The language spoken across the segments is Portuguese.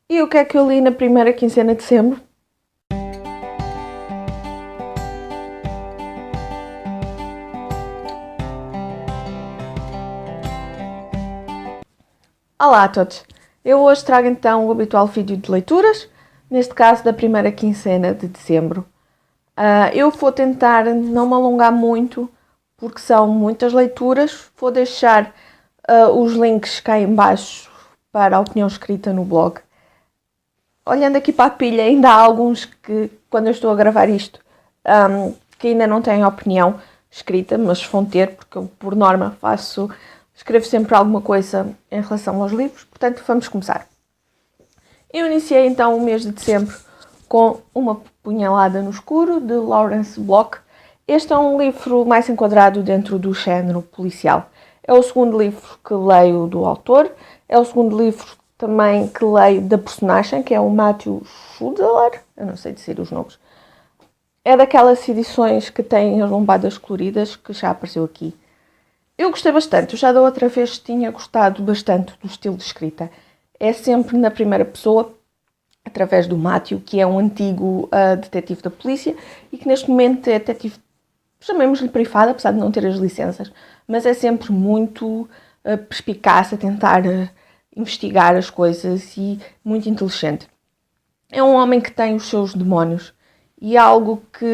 E o que é que eu li na primeira quinzena de dezembro? Olá a todos! Eu hoje trago então o habitual vídeo de leituras, neste caso da primeira quinzena de dezembro. Eu vou tentar não me alongar muito, porque são muitas leituras. Vou deixar os links cá em baixo para a opinião escrita no blog. Olhando aqui para a pilha, ainda há alguns que, quando eu estou a gravar isto, que ainda não têm opinião escrita, mas vão ter, porque eu, por norma, escrevo sempre alguma coisa em relação aos livros. Portanto, vamos começar. Eu iniciei então o mês de dezembro com Uma Punhalada no Escuro, de Lawrence Block. Este é um livro mais enquadrado dentro do género policial. É o segundo livro que leio do autor, é o segundo livro também que leio da personagem, que é o Matthew Schudler, eu não sei dizer os nomes. É daquelas edições que têm as lombadas coloridas, que já apareceu aqui. Eu gostei bastante, eu já da outra vez tinha gostado bastante do estilo de escrita. É sempre na primeira pessoa, através do Matthew, que é um antigo detetive da polícia e que neste momento é detetive, chamemos-lhe privado, apesar de não ter as licenças, mas é sempre muito perspicaz a tentar investigar as coisas e muito inteligente. É um homem que tem os seus demónios e algo que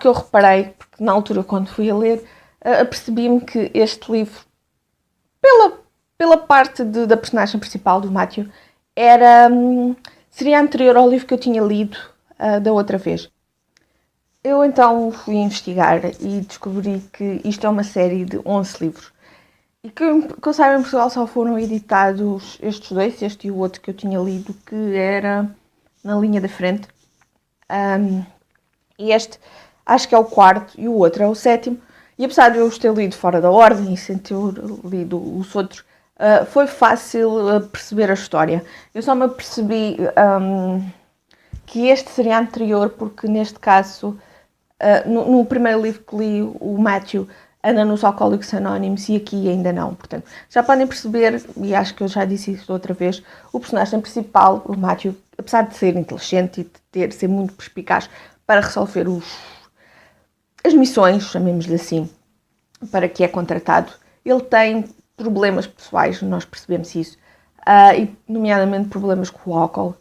eu reparei, porque na altura quando fui a ler, apercebi-me que este livro, pela parte da personagem principal, do Matthew, seria anterior ao livro que eu tinha lido da outra vez. Eu então fui investigar e descobri que isto é uma série de 11 livros. E que eu saiba, em Portugal só foram editados estes dois, este e o outro que eu tinha lido, que era Na Linha da Frente. E este acho que é o quarto e o outro é o sétimo. E apesar de eu os ter lido fora da ordem e sem ter lido os outros, foi fácil perceber a história. Eu só me apercebi que este seria anterior, porque neste caso, no primeiro livro que li, o Matthew anda nos Alcoólicos Anónimos e aqui ainda não. Portanto, já podem perceber, e acho que eu já disse isso outra vez, o personagem principal, o Matthew, apesar de ser inteligente e de ser muito perspicaz para resolver as missões, chamemos-lhe assim, para que é contratado, ele tem problemas pessoais, nós percebemos isso, e nomeadamente problemas com o álcool,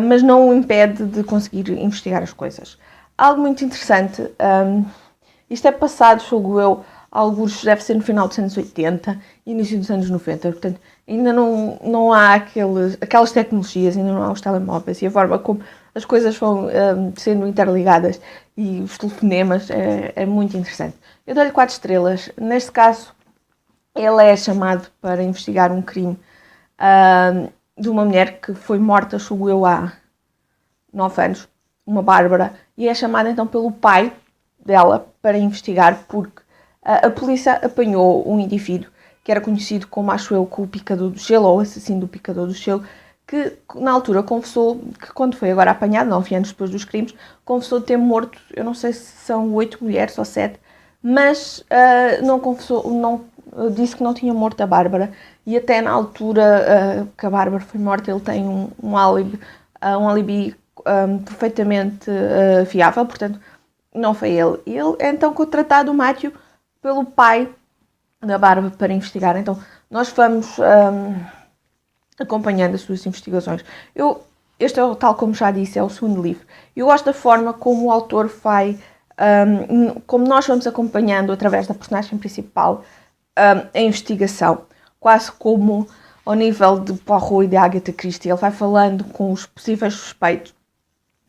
mas não o impede de conseguir investigar as coisas. Algo muito interessante, isto é passado, julgo eu, alguns deve ser no final dos anos 80, início dos anos 90, portanto ainda não há aquelas tecnologias, ainda não há os telemóveis e a forma como as coisas vão sendo interligadas e os telefonemas é muito interessante. Eu dou-lhe 4 estrelas. Neste caso, ele é chamado para investigar um crime de uma mulher que foi morta, julgo eu, há 9 anos, uma Bárbara, e é chamada então pelo pai dela para investigar porque a polícia apanhou um indivíduo que era conhecido como, acho eu, o picador do gelo, ou assassino do picador do gelo, que na altura confessou que quando foi agora apanhado, 9 anos depois dos crimes, confessou ter morto, eu não sei se são 8 mulheres ou 7, mas não confessou, não, disse que não tinha morto a Bárbara, e até na altura que a Bárbara foi morta ele tem um álibi perfeitamente fiável, portanto não foi ele. Ele é então contratado, o Matthew, pelo pai da Bárbara para investigar. Então nós vamos acompanhando as suas investigações. Este é, tal como já disse, é o segundo livro. Eu gosto da forma como o autor vai, como nós vamos acompanhando através da personagem principal a investigação, quase como ao nível de Poirot e de Agatha Christie. Ele vai falando com os possíveis suspeitos,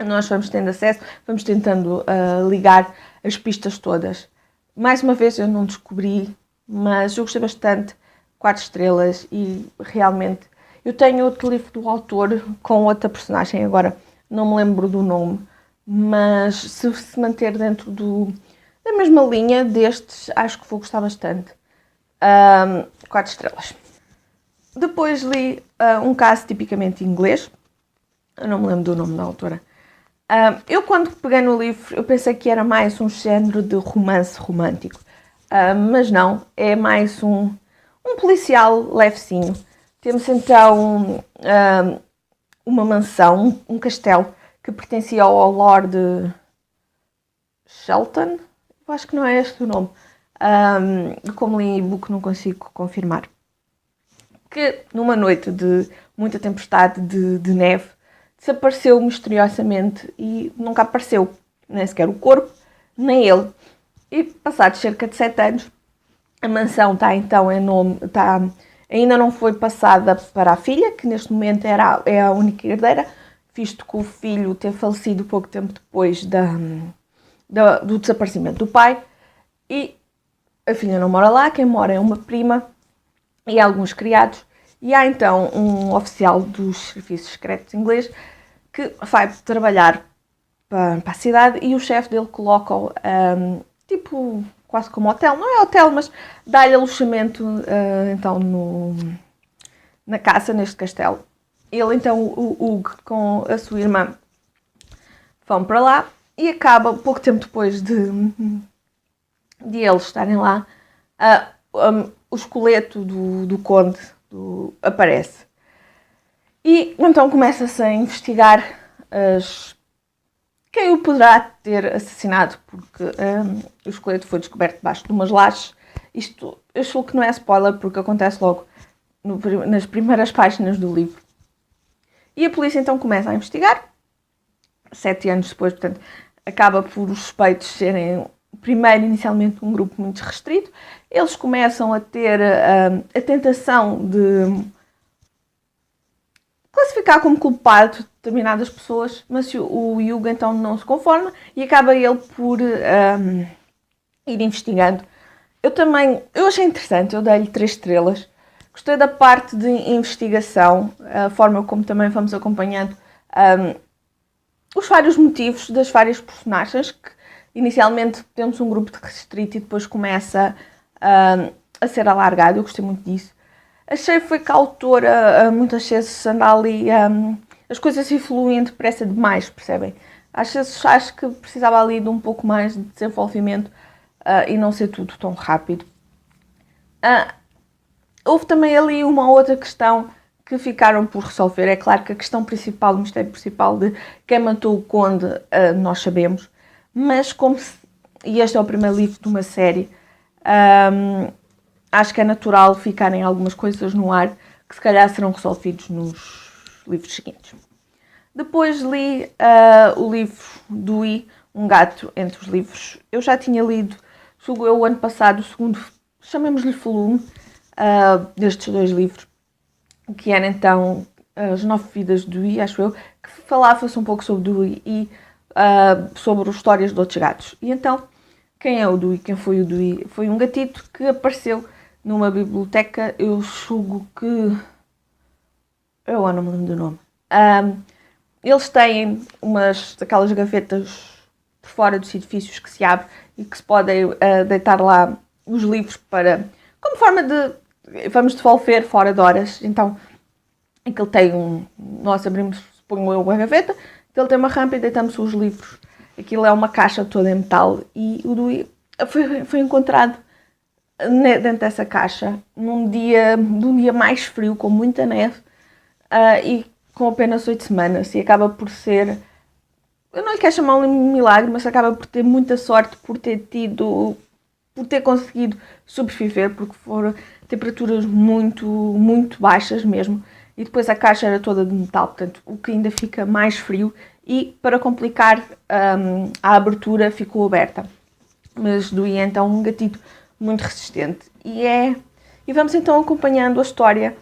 nós vamos tendo acesso, vamos tentando ligar as pistas todas. Mais uma vez eu não descobri, mas eu gostei bastante, 4 estrelas, e realmente eu tenho outro livro do autor com outra personagem, agora não me lembro do nome, mas se manter dentro da mesma linha destes, acho que vou gostar bastante. 4 estrelas. Depois li um caso tipicamente inglês, eu não me lembro do nome da autora. Eu quando peguei no livro, eu pensei que era mais um género de romance romântico, mas não, é mais um policial levezinho. Temos então uma mansão, um castelo, que pertencia ao Lord Shelton. Eu acho que não é este o nome. Como li em e-book, não consigo confirmar. Que numa noite de muita tempestade de neve, desapareceu misteriosamente e nunca apareceu, nem sequer o corpo, nem ele. E passados cerca de 7 anos, a mansão está então em nome, ainda não foi passada para a filha, que neste momento é a única herdeira, visto que o filho ter falecido pouco tempo depois do desaparecimento do pai. E a filha não mora lá, quem mora é uma prima e alguns criados. E há então um oficial dos serviços secretos inglês que vai trabalhar para a cidade e o chefe dele coloca-o tipo quase como hotel, não é hotel, mas dá-lhe alojamento então na casa, neste castelo. Ele então, o Hugh com a sua irmã vão para lá e acaba, pouco tempo depois de eles estarem lá, o esqueleto do conde aparece. E então começa-se a investigar quem o poderá ter assassinado, porque o esqueleto foi descoberto debaixo de umas lajes. Isto, eu acho que não é spoiler, porque acontece logo nas primeiras páginas do livro. E a polícia então começa a investigar. 7 anos depois, portanto, acaba por os suspeitos serem, primeiro, inicialmente, um grupo muito restrito. Eles começam a ter a tentação de classificar como culpado determinadas pessoas, mas o Hugh então não se conforma e acaba ele por ir investigando. Eu achei interessante, eu dei-lhe 3 estrelas. Gostei da parte de investigação, a forma como também vamos acompanhando os vários motivos das várias personagens, que inicialmente temos um grupo de restrito e depois começa a ser alargado. Eu gostei muito disso. Achei foi que a autora muitas vezes anda ali, as coisas evoluem depressa demais, percebem? Às vezes acho que precisava ali de um pouco mais de desenvolvimento e não ser tudo tão rápido. Houve também ali uma outra questão que ficaram por resolver. É claro que a questão principal, o mistério principal de quem matou o conde, nós sabemos, mas e este é o primeiro livro de uma série, acho que é natural ficarem algumas coisas no ar que se calhar serão resolvidos nos livros seguintes. Depois li o livro Dewey, Um Gato Entre os Livros. Eu já tinha lido, julgo eu, o ano passado, o segundo, chamemos-lhe volume, destes 2 livros, que era então As 9 Vidas de Dewey, acho eu, que falava-se um pouco sobre Dewey e sobre as histórias de outros gatos. E então, quem é o Dewey? Quem foi o Dewey? Foi um gatito que apareceu numa biblioteca, eu julgo que... eu não me lembro do nome. Eles têm aquelas gavetas por fora dos edifícios que se abrem e que se podem deitar lá os livros como forma de vamos devolver fora de horas. Então, aquilo tem nós abrimos, suponho eu, a gaveta, então ele tem uma rampa e deitamos os livros. Aquilo é uma caixa toda em metal e o Dewey foi encontrado dentro dessa caixa num dia mais frio, com muita neve e com apenas 8 semanas, e acaba por ser, eu não lhe quero chamar um milagre, mas acaba por ter muita sorte por ter conseguido sobreviver, porque foram temperaturas muito, muito baixas mesmo, e depois a caixa era toda de metal, portanto o que ainda fica mais frio, e para complicar a abertura ficou aberta. Mas Dewey é então um gatito muito resistente. E vamos então acompanhando a história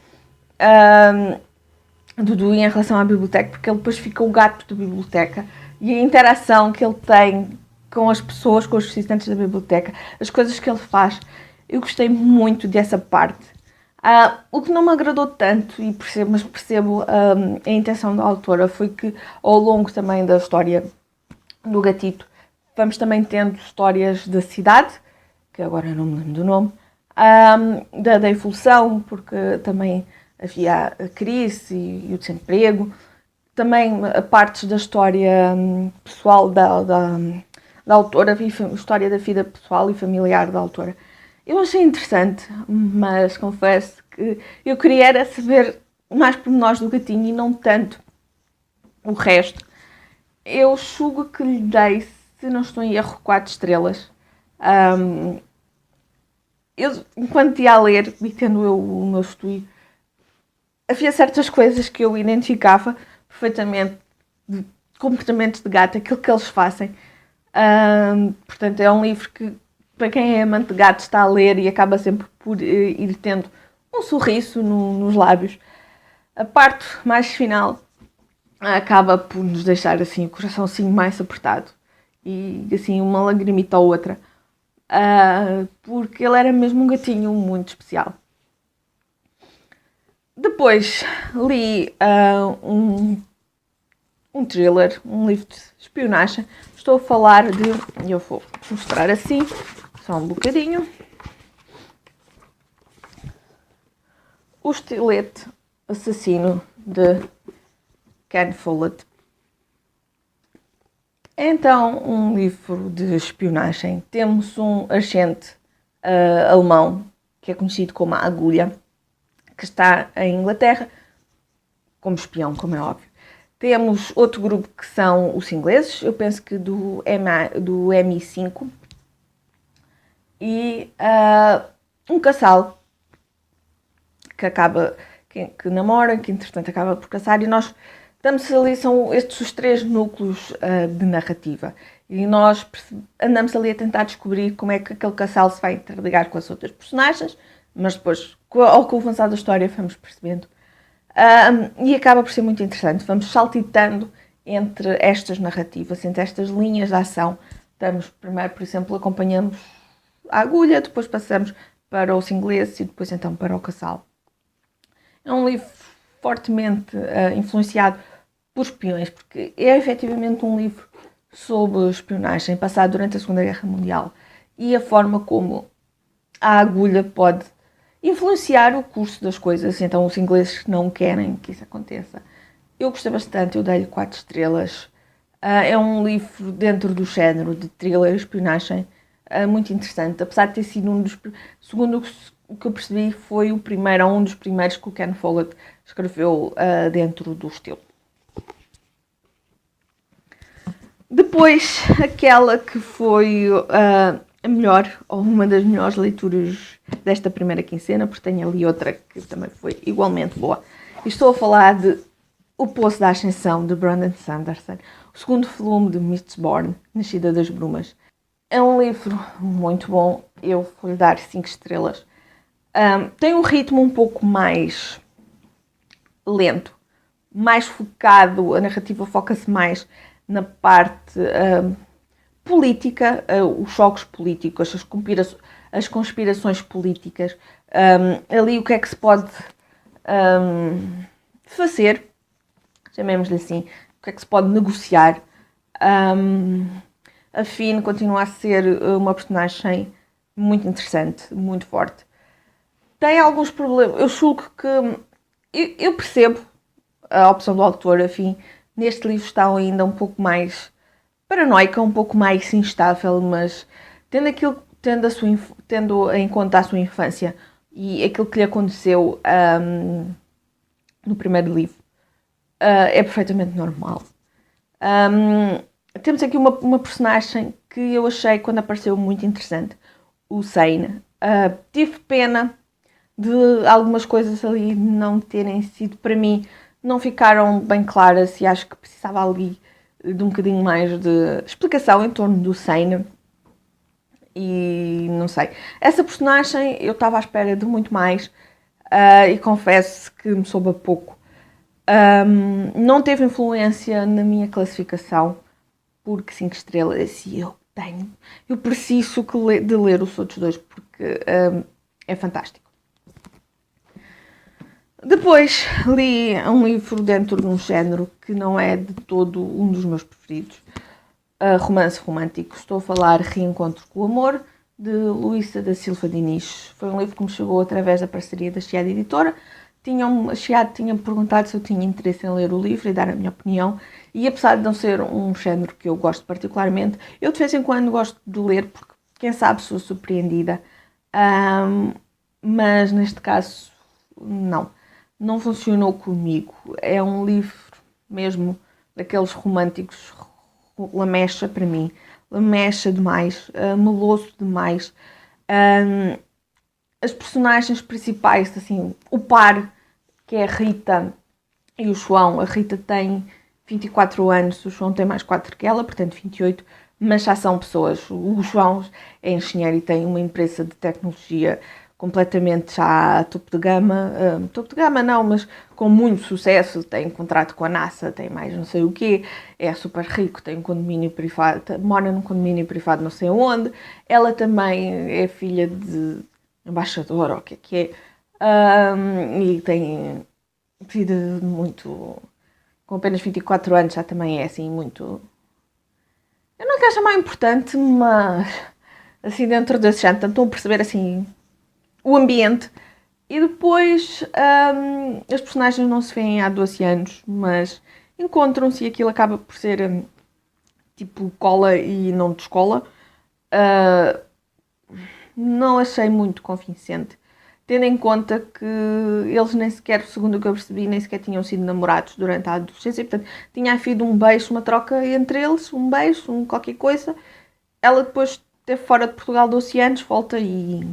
do Dewey em relação à biblioteca, porque ele depois fica o gato da biblioteca, e a interação que ele tem com as pessoas, com os visitantes da biblioteca, as coisas que ele faz. Eu gostei muito dessa parte. O que não me agradou tanto, mas percebo a intenção da autora, foi que ao longo também da história do gatito, vamos também tendo histórias da cidade, que agora não me lembro do nome, da evolução, porque também havia a crise e o desemprego, também partes da história pessoal da autora, a história da vida pessoal e familiar da autora. Eu achei interessante, mas confesso porque eu queria era saber mais pormenores do gatinho e não tanto o resto. Eu julgo que lhe dei, se não estou em erro, 4 estrelas. Eu, enquanto ia a ler, e tendo eu o meu estudo, havia certas coisas que eu identificava perfeitamente de comportamentos de gato, aquilo que eles fazem. Portanto, é um livro que, para quem é amante de gato, está a ler e acaba sempre por ir tendo um sorriso nos lábios. A parte mais final acaba por nos deixar assim o coração assim mais apertado e assim uma lagrimita ou outra, porque ele era mesmo um gatinho muito especial. Depois li um thriller, um livro de espionagem. Estou a falar de, eu vou mostrar assim, só um bocadinho, O Estilete Assassino de Ken Follett. Então, um livro de espionagem. Temos um agente alemão, que é conhecido como a Agulha, que está em Inglaterra, como espião, como é óbvio. Temos outro grupo que são os ingleses, eu penso que do MI5, e um casal que namora, que entretanto acaba por casar, e nós estamos ali, são estes os 3 núcleos de narrativa. E nós andamos ali a tentar descobrir como é que aquele casal se vai interligar com as outras personagens, mas depois, ao avançar da história, vamos percebendo. E acaba por ser muito interessante. Vamos saltitando entre estas narrativas, entre estas linhas de ação. Estamos, primeiro, por exemplo, acompanhamos a Agulha, depois passamos para os ingleses e depois então para o casal. É um livro fortemente influenciado por espiões, porque é efetivamente um livro sobre espionagem passado durante a Segunda Guerra Mundial e a forma como a agulha pode influenciar o curso das coisas. Então os ingleses não querem que isso aconteça. Eu gostei bastante, eu dei-lhe 4 estrelas. É um livro dentro do género de thriller, espionagem, muito interessante, apesar de ter sido um dos... Segundo o que eu percebi, foi um dos primeiros que o Ken Follett escreveu dentro do estilo. Depois, aquela que foi a melhor, ou uma das melhores leituras desta primeira quincena, porque tenho ali outra que também foi igualmente boa. Estou a falar de O Poço da Ascensão, de Brandon Sanderson, o segundo volume de Mistborn, Nascida das Brumas. É um livro muito bom, eu vou-lhe dar 5 estrelas. Tem um ritmo um pouco mais lento, mais focado, a narrativa foca-se mais na parte política, os choques políticos, as conspirações políticas, ali o que é que se pode fazer, chamemos-lhe assim, o que é que se pode negociar. A Finn continua a ser uma personagem muito interessante, muito forte. Tem alguns problemas, eu julgo que, eu percebo a opção do autor, afim, neste livro está ainda um pouco mais paranoica, um pouco mais instável, mas tendo em conta a sua infância e aquilo que lhe aconteceu no primeiro livro, é perfeitamente normal. Temos aqui uma personagem que eu achei, quando apareceu, muito interessante, o Zane. Tive pena de algumas coisas ali não terem sido, para mim, não ficaram bem claras e acho que precisava ali de um bocadinho mais de explicação em torno do Zane. E não sei. Essa personagem eu estava à espera de muito mais e confesso que me soube a pouco. Não teve influência na minha classificação, porque 5 estrelas e eu preciso de ler os outros 2 porque é fantástico. Depois li um livro dentro de um género que não é de todo um dos meus preferidos, romance romântico. Estou a falar Reencontro com o Amor, de Luísa da Silva Diniz. Foi um livro que me chegou através da parceria da Chiado Editora. A Chiado tinha-me perguntado se eu tinha interesse em ler o livro e dar a minha opinião, e apesar de não ser um género que eu gosto particularmente, eu de vez em quando gosto de ler, porque quem sabe sou surpreendida. Mas neste caso não funcionou comigo. É um livro mesmo daqueles românticos, lamecha para mim, lamecha demais, meloso demais. As personagens principais, assim, o par, que é a Rita e o João. A Rita tem 24 anos, o João tem mais 4 que ela, portanto 28, mas já são pessoas. O João é engenheiro e tem uma empresa de tecnologia completamente já topo de gama não, mas com muito sucesso, tem contrato com a NASA, tem mais não sei o quê, é super rico, tem um condomínio privado, mora num condomínio privado não sei onde. Ela também é filha de embaixador, ou o que é, e tem vida muito, com apenas 24 anos já também é assim muito, eu não quero chamar importante, mas assim dentro desse género, estão a perceber assim o ambiente. E depois as personagens não se veem há 12 anos, mas encontram-se e aquilo acaba por ser tipo cola e não descola. Não achei muito convincente, tendo em conta que eles nem sequer, segundo o que eu percebi, nem sequer tinham sido namorados durante a adolescência. Portanto, tinha havido um beijo, uma troca entre eles, um beijo, qualquer coisa. Ela depois esteve fora de Portugal 12 anos, volta e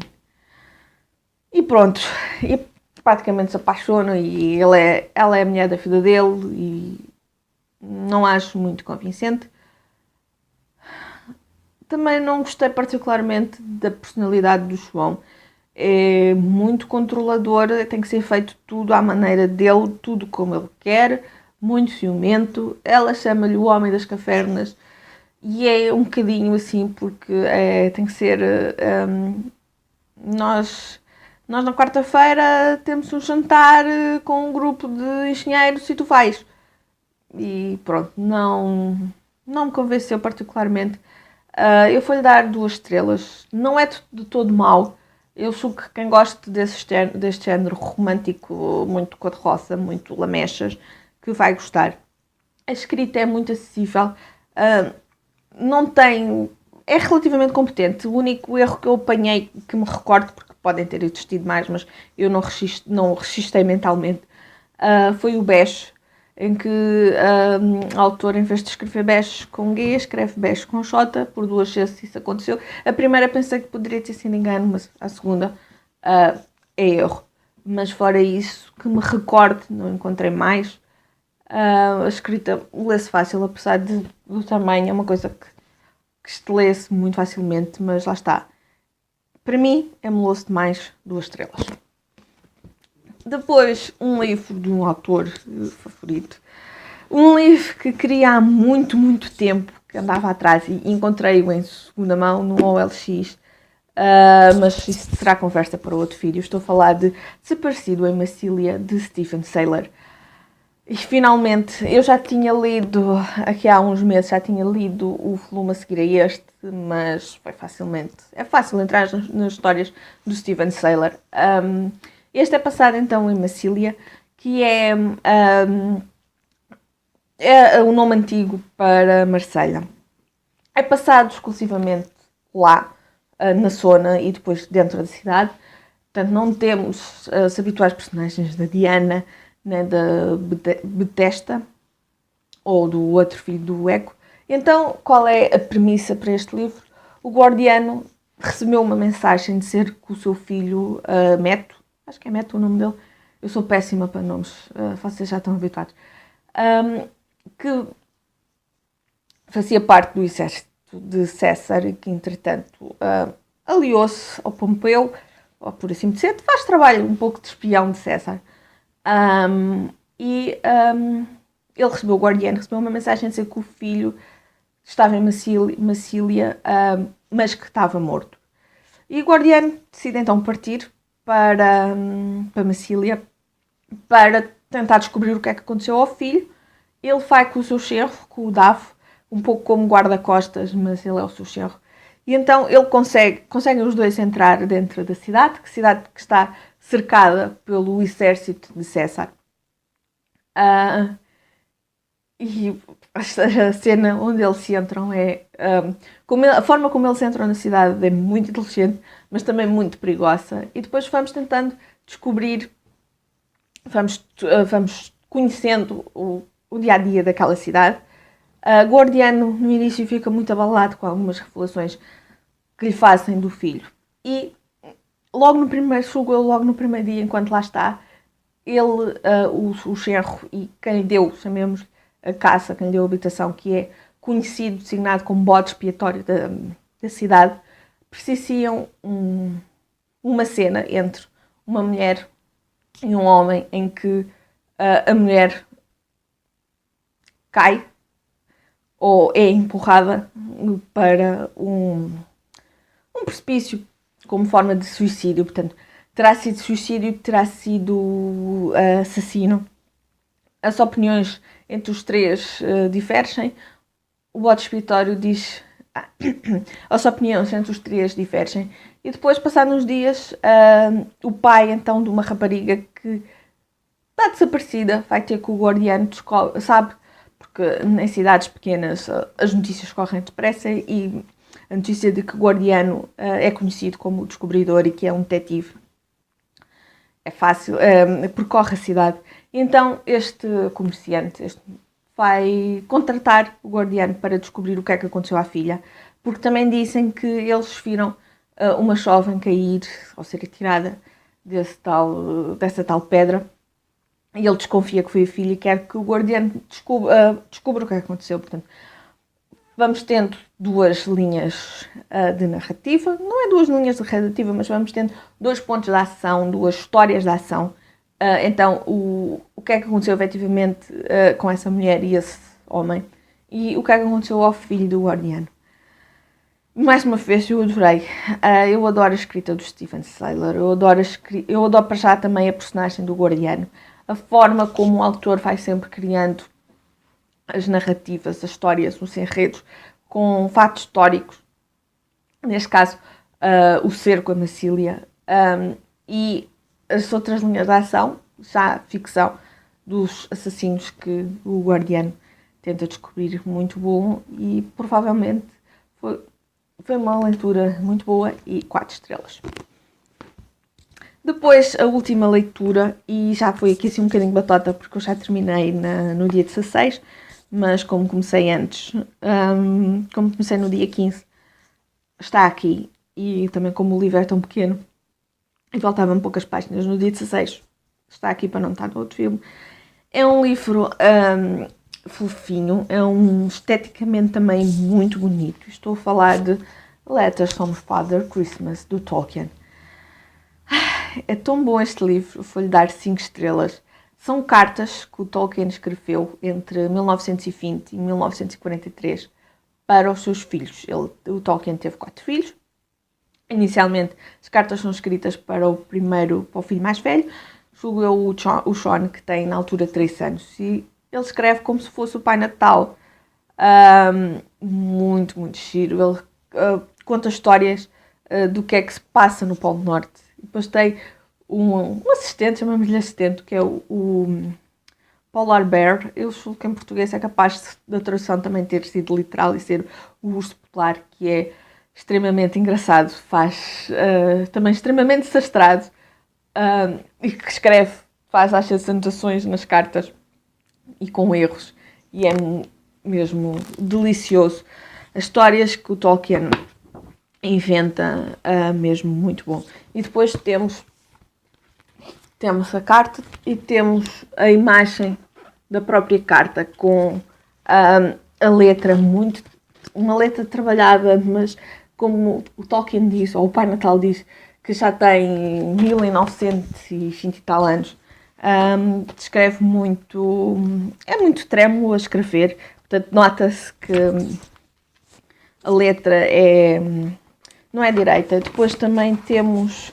pronto. E praticamente se apaixona e ela é a mulher da vida dele e não acho muito convincente. Também não gostei particularmente da personalidade do João. É muito controlador, tem que ser feito tudo à maneira dele, tudo como ele quer, muito ciumento. Ela chama-lhe o homem das cavernas e é um bocadinho assim, porque tem que ser. Nós na quarta-feira temos um jantar com um grupo de engenheiros e tu vais. E pronto, não me convenceu particularmente. Eu vou-lhe dar 2 estrelas. Não é de todo mau. Eu julgo que quem gosta deste género romântico, muito cor-de-rosa, muito lamechas, que vai gostar. A escrita é muito acessível. Não tem... É relativamente competente. O único erro que eu apanhei, que me recordo, porque podem ter existido mais, mas eu não registrei mentalmente, foi o bege, em que a autora, em vez de escrever bege com G, escreve bege com J, por 2 vezes isso aconteceu. A primeira pensei que poderia ter sido engano, mas a segunda é erro. Mas fora isso, que me recorde, não encontrei mais. A escrita lê-se fácil, apesar do tamanho, é uma coisa que se lê-se muito facilmente, mas lá está. Para mim, é meloso demais, 2 estrelas. Depois, um livro de um autor favorito. Um livro que queria há muito, muito tempo, que andava atrás e encontrei-o em segunda mão no OLX. Mas isso será conversa para outro vídeo. Estou a falar de Desaparecido em Massilia, de Stephen Saylor. E finalmente, eu já tinha lido, aqui há uns meses, já tinha lido o volume a seguir a este, mas foi facilmente... É fácil entrar nas histórias do Stephen Saylor. Este é passado então em Massilia, que é o nome antigo para Marselha. É passado exclusivamente lá, na zona e depois dentro da cidade. Portanto, não temos as habituais personagens da Diana, né, da Betesta, ou do outro filho do Eco. Então, qual é a premissa para este livro? O guardiano recebeu uma mensagem de dizer que o seu filho, Meto, acho que é Meto o nome dele, eu sou péssima para nomes, vocês já estão habituados, que fazia parte do exército de César e que, entretanto, aliou-se ao Pompeu, ou por assim dizer, faz trabalho um pouco de espião de César. Ele recebeu, o guardiano recebeu uma mensagem a dizer que o filho estava em Massilia, mas que estava morto. E o guardiano decide então partir para Massilia para tentar descobrir o que é que aconteceu ao filho. Ele vai com o seu genro, com o Davo, um pouco como guarda-costas, mas ele é o seu genro. E então ele conseguem os dois entrar dentro da cidade que está cercada pelo exército de César. E a cena onde eles entram é... a forma como eles entram na cidade é muito inteligente, mas também muito perigosa. E depois vamos tentando descobrir vamos conhecendo o dia-a-dia daquela cidade. Gordiano, no início, fica muito abalado com algumas revelações que lhe fazem do filho. E logo no primeiro dia, enquanto lá está, ele, o genro e quem lhe deu, chamemos a casa, quem lhe deu a habitação, que é conhecido, designado como bode expiatório da cidade, presenciam uma cena entre uma mulher e um homem em que a mulher cai ou é empurrada para um precipício como forma de suicídio. Portanto, terá sido suicídio, terá sido assassino. As opiniões entre os três divergem. O bode expiatório diz... as opiniões entre os três divergem. E depois, passados uns dias, o pai, então, de uma rapariga que está desaparecida, vai ter com o Gordiano, sabe? Porque em cidades pequenas as notícias correm depressa e a notícia de que o Gordiano é conhecido como o descobridor e que é um detetive é fácil, percorre a cidade. Então este comerciante vai contratar o Gordiano para descobrir o que é que aconteceu à filha, porque também dizem que eles viram uma jovem cair ou ser atirada dessa tal pedra. E ele desconfia que foi a filha e quer que o Gordiano descubra o que aconteceu. Portanto, vamos tendo duas linhas de narrativa. Não é duas linhas de narrativa, mas vamos tendo dois pontos de ação, duas histórias de ação. Então, o que é que aconteceu efetivamente com essa mulher e esse homem. E o que é que aconteceu ao filho do Gordiano. Mais uma vez, eu adorei. Eu adoro a escrita do Stephen Saylor. Eu adoro para já também a personagem do Gordiano. A forma como o autor vai sempre criando as narrativas, as histórias, os enredos, com fatos históricos. Neste caso, o cerco, a Massília. E as outras linhas de ação, já ficção, dos assassinos que o Gordiano tenta descobrir, muito bom. E provavelmente foi uma leitura muito boa e 4 estrelas. Depois, a última leitura, e já foi aqui assim um bocadinho batota, porque eu já terminei no dia 16, mas como comecei antes, como comecei no dia 15, está aqui, e também como o livro é tão pequeno, e faltavam poucas páginas no dia 16, está aqui para não estar no outro filme. É um livro fofinho, esteticamente também muito bonito. Estou a falar de Letters from Father Christmas, do Tolkien. É tão bom este livro, vou-lhe dar 5 estrelas. São cartas que o Tolkien escreveu entre 1920 e 1943 para os seus filhos. O Tolkien teve 4 filhos. Inicialmente, as cartas são escritas para o filho mais velho, julgo eu o Sean, que tem na altura 3 anos. E ele escreve como se fosse o Pai Natal. Muito, muito giro. Ele conta histórias do que é que se passa no Polo Norte. Depois tem um assistente, chamamos-lhe assistente, que é o Polar Bear. Eu julgo que em português é capaz da tradução também ter sido literal e ser o urso polar, que é extremamente engraçado, também extremamente desastrado, e que faz as anotações nas cartas e com erros, e é mesmo delicioso. As histórias que o Tolkien inventa, mesmo muito bom. E depois temos a carta e temos a imagem da própria carta com a letra, uma letra trabalhada, mas como o Tolkien diz, ou o Pai Natal diz, que já tem 1920 e tal anos, escreve muito, é muito trêmulo a escrever, portanto nota-se que a letra não é direita. Depois também temos,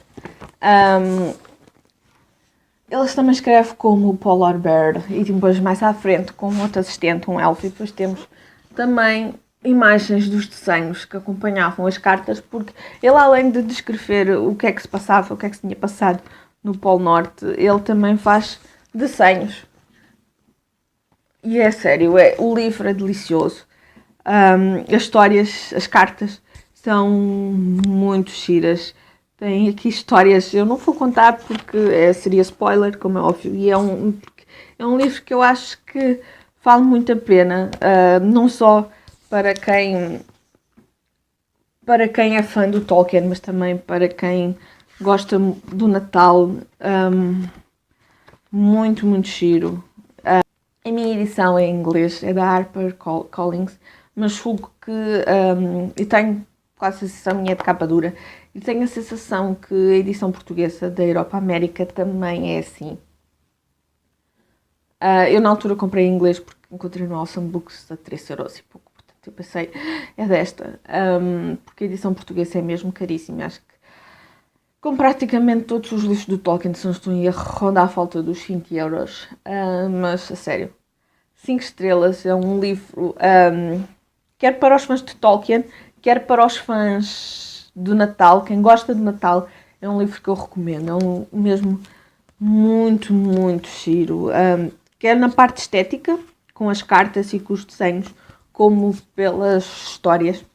eles também escrevem como o Polar Bear, e depois mais à frente com outro assistente, um elfo, e depois temos também imagens dos desenhos que acompanhavam as cartas, porque ele, além de descrever o que é que se passava, o que é que se tinha passado no Polo Norte, ele também faz desenhos. E é sério, o livro é delicioso. As histórias, as cartas são muito giras. Tem aqui histórias, eu não vou contar porque seria spoiler, como é óbvio, e é um livro que eu acho que vale muito a pena, não só para quem é fã do Tolkien, mas também para quem gosta do Natal. Muito, muito giro. A minha edição é em inglês, é da HarperCollins, mas julgo que eu tenho quase a sensação, minha é de capa dura, e tenho a sensação que a edição portuguesa da Europa América também é assim. Eu na altura comprei em inglês porque encontrei no Awesome Books a 3€ e pouco, portanto eu pensei, é desta, porque a edição portuguesa é mesmo caríssima, acho que com praticamente todos os livros do Tolkien, se não estou em erro, ronda à falta dos 20€, mas a sério, 5 estrelas, é um livro, quer para os fãs de Tolkien, quer para os fãs do Natal, quem gosta de Natal, é um livro que eu recomendo, é mesmo muito, muito giro, quer na parte estética, com as cartas e com os desenhos, como pelas histórias.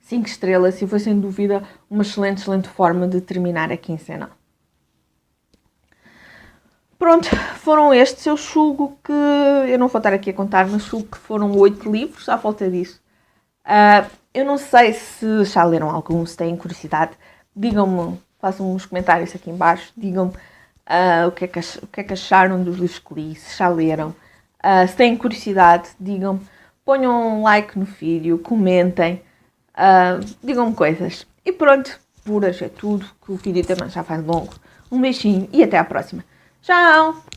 5 estrelas e foi sem dúvida uma excelente forma de terminar a quinzena. Pronto, foram estes. Eu julgo que, eu não vou estar aqui a contar, mas julgo que foram 8 livros à volta disso. Eu não sei se já leram algum, se têm curiosidade. Digam-me, façam uns comentários aqui em baixo, digam-me o que é que acharam dos livros que li, se já leram. Se têm curiosidade, digam-me, ponham um like no vídeo, comentem, digam-me coisas. E pronto, por hoje é tudo, que o vídeo também já vai longo. Um beijinho e até à próxima. Tchau!